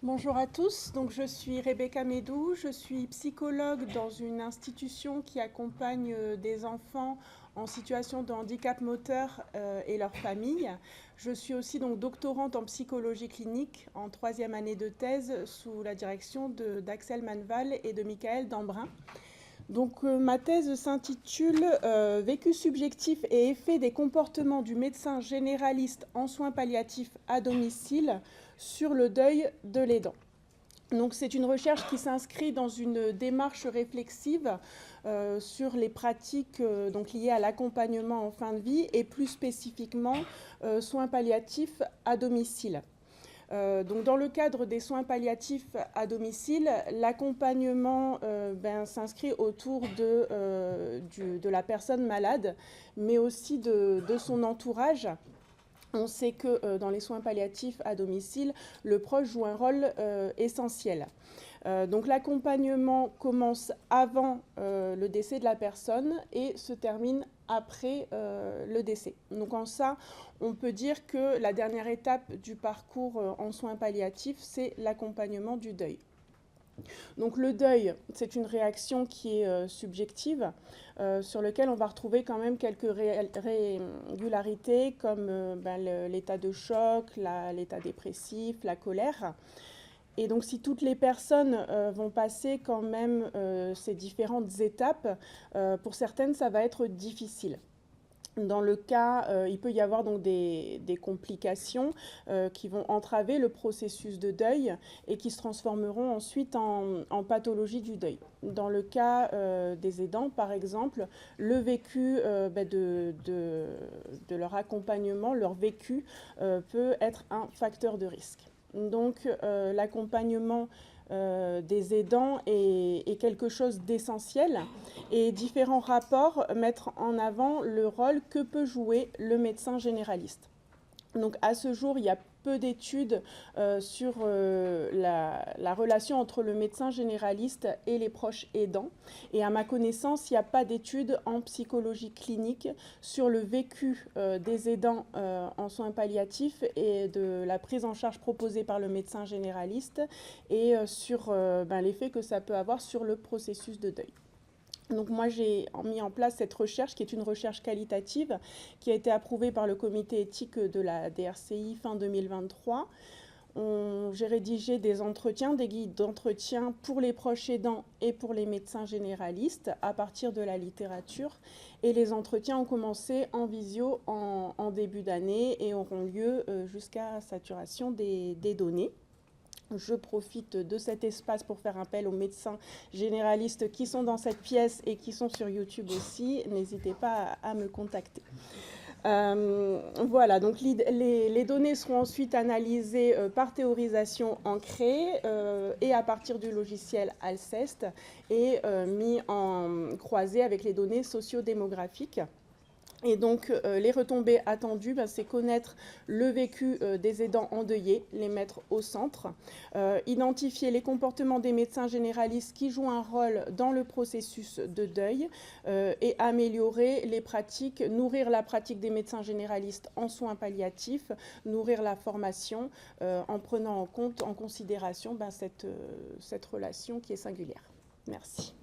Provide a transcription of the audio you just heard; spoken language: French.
Bonjour à tous, donc je suis Rebecca Médou, je suis psychologue dans une institution qui accompagne des enfants en situation de handicap moteur et leurs familles. Je suis aussi donc doctorante en psychologie clinique en 3e année de thèse sous la direction d'Axel Manval et de Michael Dambrun. Donc ma thèse s'intitule Vécu subjectif et effet des comportements du médecin généraliste en soins palliatifs à domicile sur le deuil de l'aidant. Donc c'est une recherche qui s'inscrit dans une démarche réflexive sur les pratiques donc liées à l'accompagnement en fin de vie et plus spécifiquement soins palliatifs à domicile. Donc dans le cadre des soins palliatifs à domicile, l'accompagnement s'inscrit autour de la personne malade, mais aussi de son entourage. On sait que dans les soins palliatifs à domicile, le proche joue un rôle essentiel. Donc l'accompagnement commence avant le décès de la personne et se termine après le décès. Donc en ça, on peut dire que la dernière étape du parcours en soins palliatifs, c'est l'accompagnement du deuil. Donc le deuil, c'est une réaction qui est subjective, sur laquelle on va retrouver quand même quelques régularités comme l'état de choc, l'état dépressif, la colère. Et donc si toutes les personnes vont passer quand même ces différentes étapes, pour certaines ça va être difficile. Dans le cas, il peut y avoir donc des complications qui vont entraver le processus de deuil et qui se transformeront ensuite en pathologie du deuil. Dans le cas des aidants, par exemple, le vécu de leur accompagnement, leur vécu peut être un facteur de risque. Donc l'accompagnement des aidants est quelque chose d'essentiel et différents rapports mettent en avant le rôle que peut jouer le médecin généraliste. Donc à ce jour, il y a peu d'études sur la relation entre le médecin généraliste et les proches aidants. Et à ma connaissance, il n'y a pas d'études en psychologie clinique sur le vécu des aidants en soins palliatifs et de la prise en charge proposée par le médecin généraliste et sur l'effet que ça peut avoir sur le processus de deuil. Donc moi, j'ai mis en place cette recherche qui est une recherche qualitative qui a été approuvée par le comité éthique de la DRCI fin 2023. J'ai rédigé des entretiens, des guides d'entretien pour les proches aidants et pour les médecins généralistes à partir de la littérature. Et les entretiens ont commencé en visio en début d'année et auront lieu jusqu'à saturation des données. Je profite de cet espace pour faire appel aux médecins généralistes qui sont dans cette pièce et qui sont sur YouTube aussi. N'hésitez pas à me contacter. Voilà, donc les données seront ensuite analysées par théorisation ancrée et à partir du logiciel Alceste et mis en croisée avec les données sociodémographiques. Et donc, les retombées attendues, c'est connaître le vécu des aidants endeuillés, les mettre au centre, identifier les comportements des médecins généralistes qui jouent un rôle dans le processus de deuil et améliorer les pratiques, nourrir la pratique des médecins généralistes en soins palliatifs, nourrir la formation en prenant en considération cette relation qui est singulière. Merci.